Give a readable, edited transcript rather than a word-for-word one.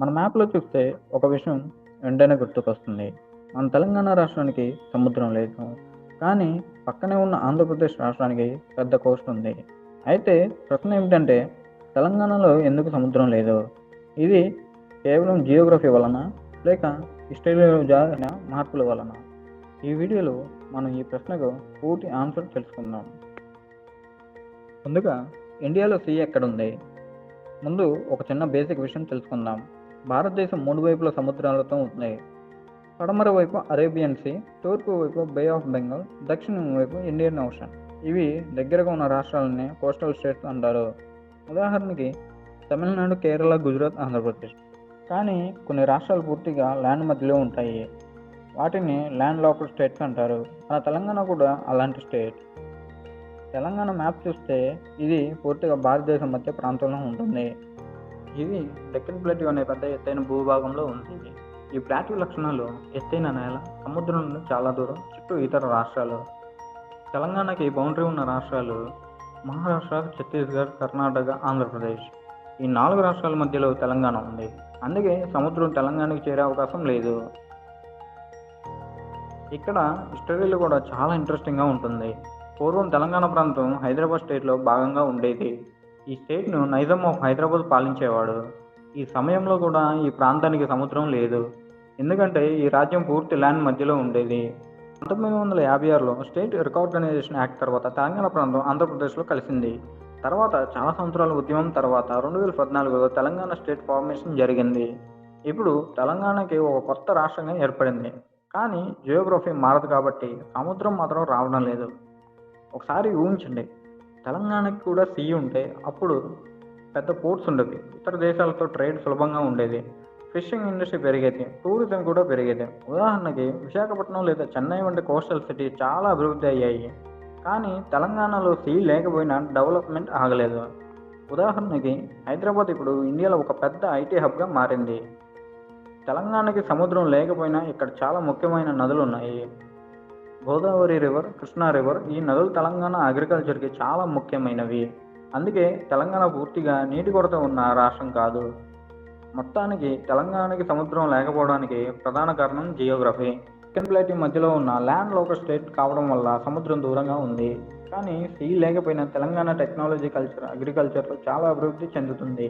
మన మ్యాప్లో చూస్తే ఒక విషయం వెంటనే గుర్తుకొస్తుంది. మన తెలంగాణ రాష్ట్రానికి సముద్రం లేదు, కానీ పక్కనే ఉన్న ఆంధ్రప్రదేశ్ రాష్ట్రానికి పెద్ద కోస్ట్ ఉంది. అయితే ప్రశ్న ఏమిటంటే, తెలంగాణలో ఎందుకు సముద్రం లేదు? ఇది కేవలం జియోగ్రఫీ వలన, లేక హిస్టరీలో జరిగిన మార్పుల వలన? ఈ వీడియోలో మనం ఈ ప్రశ్నకు పూర్తి ఆన్సర్ తెలుసుకుందాం. ముందుగా, ఇండియాలో సీ ఎక్కడుంది? ముందు ఒక చిన్న బేసిక్ విషయం తెలుసుకుందాం. భారతదేశం 3 వైపుల సముద్రాలతో ఉంది. పడమర వైపు అరేబియన్ సీ, తూర్పు వైపు బే ఆఫ్ బెంగాల్, దక్షిణం వైపు ఇండియన్ ఓషన్. ఇవి దగ్గరగా ఉన్న రాష్ట్రాలని కోస్టల్ స్టేట్స్ అంటారు. ఉదాహరణకి తమిళనాడు, కేరళ, గుజరాత్, ఆంధ్రప్రదేశ్. కానీ కొన్ని రాష్ట్రాలు పూర్తిగా ల్యాండ్ మధ్యలో ఉంటాయి. వాటిని ల్యాండ్ లాక్డ్ స్టేట్స్ అంటారు. మన తెలంగాణ కూడా అలాంటి స్టేట్. తెలంగాణ మ్యాప్ చూస్తే ఇది పూర్తిగా భారతదేశం మధ్య ప్రాంతంలో ఉంటుంది. ఇది డెక్కన్ ప్లేట్యూ అనే పెద్ద ఎత్తైన భూభాగంలో ఉంది. ఈ ప్లాట్యూ లక్షణాలు ఎత్తైన నేల, సముద్రం నుండి చాలా దూరం, చుట్టూ ఇతర రాష్ట్రాలు. తెలంగాణకి బౌండరీ ఉన్న రాష్ట్రాలు మహారాష్ట్ర, ఛత్తీస్గఢ్, కర్ణాటక, ఆంధ్రప్రదేశ్. ఈ 4 రాష్ట్రాల మధ్యలో తెలంగాణ ఉంది. అందుకే సముద్రం తెలంగాణకి చేరే అవకాశం లేదు. ఇక్కడ హిస్టరీలో కూడా చాలా ఇంట్రెస్టింగ్గా ఉంటుంది. పూర్వం తెలంగాణ ప్రాంతం హైదరాబాద్ స్టేట్లో భాగంగా ఉండేది. ఈ స్టేట్ను నైజాం ఆఫ్ హైదరాబాద్ పాలించేవాడు. ఈ సమయంలో కూడా ఈ ప్రాంతానికి సముద్రం లేదు, ఎందుకంటే ఈ రాజ్యం పూర్తి ల్యాండ్ మధ్యలో ఉండేది. 1956లో స్టేట్ రికార్గనైజేషన్ యాక్ట్ తర్వాత తెలంగాణ ప్రాంతం ఆంధ్రప్రదేశ్లో కలిసింది. తర్వాత చాలా సంవత్సరాల ఉద్యమం తర్వాత 2014లో తెలంగాణ స్టేట్ ఫార్మేషన్ జరిగింది. ఇప్పుడు తెలంగాణకి ఒక కొత్త రాష్ట్రంగా ఏర్పడింది. కానీ జియోగ్రఫీ మారదు కాబట్టి సముద్రం మాత్రం రావడం లేదు. ఒకసారి ఊహించండి, తెలంగాణకి కూడా సీ ఉంటే అప్పుడు పెద్ద పోర్ట్స్ ఉండేవి, ఇతర దేశాలతో ట్రేడ్ సులభంగా ఉండేది, ఫిషింగ్ ఇండస్ట్రీ పెరిగేది, టూరిజం కూడా పెరిగేది. ఉదాహరణకి విశాఖపట్నం లేదా చెన్నై వంటి కోస్టల్ సిటీ చాలా అభివృద్ధి అయ్యాయి. కానీ తెలంగాణలో సీ లేకపోయినా డెవలప్మెంట్ ఆగలేదు. ఉదాహరణకి హైదరాబాద్ ఇప్పుడు ఇండియాలో ఒక పెద్ద ఐటీ హబ్గా మారింది. తెలంగాణకి సముద్రం లేకపోయినా ఇక్కడ చాలా ముఖ్యమైన నదులు ఉన్నాయి. Godavari river, Krishna river. ఈ నదులు తెలంగాణ అగ్రికల్చర్కి చాలా ముఖ్యమైనవి. అందుకే తెలంగాణ పూర్తిగా నీటి కొరత ఉన్న రాష్ట్రం కాదు. మొత్తానికి తెలంగాణకి సముద్రం లేకపోవడానికి ప్రధాన కారణం జియోగ్రఫీ. డెక్కన్ ప్లేట్యూ మధ్యలో ఉన్న ల్యాండ్ లోకల్ స్టేట్ కావడం వల్ల సముద్రం దూరంగా ఉంది. కానీ సీ లేకపోయినా తెలంగాణ టెక్నాలజీ, కల్చర్, అగ్రికల్చర్లో చాలా అభివృద్ధి చెందుతుంది.